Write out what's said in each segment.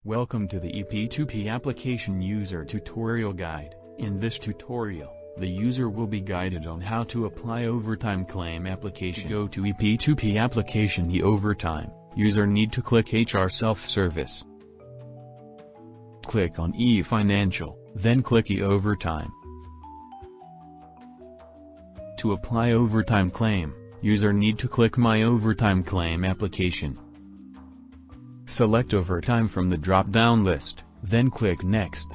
Welcome to the eP2P application user tutorial guide. In this tutorial, the user will be guided on how to apply overtime claim application. Go to eP2P application. The overtime user need to click HR self-service. Click on e-financial, then click e-overtime. To apply overtime claim, user need to click My Overtime Claim Application. Select Overtime from the drop-down list, then click Next.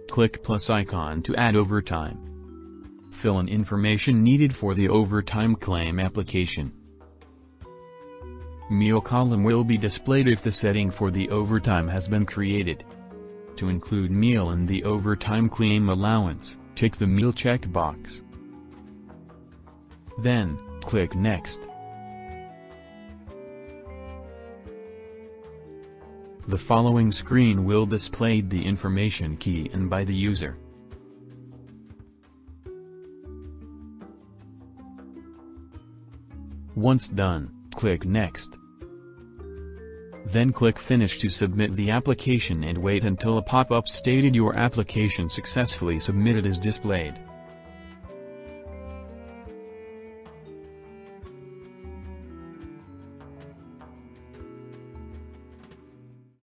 Click plus icon to add overtime. Fill in information needed for the overtime claim application. Meal column will be displayed if the setting for the overtime has been created. To include meal in the overtime claim allowance, tick the meal checkbox. Then, click Next. The following screen will display the information key in by the user. Once done, click Next. Then click Finish to submit the application and wait until a pop-up stated your application successfully submitted is displayed.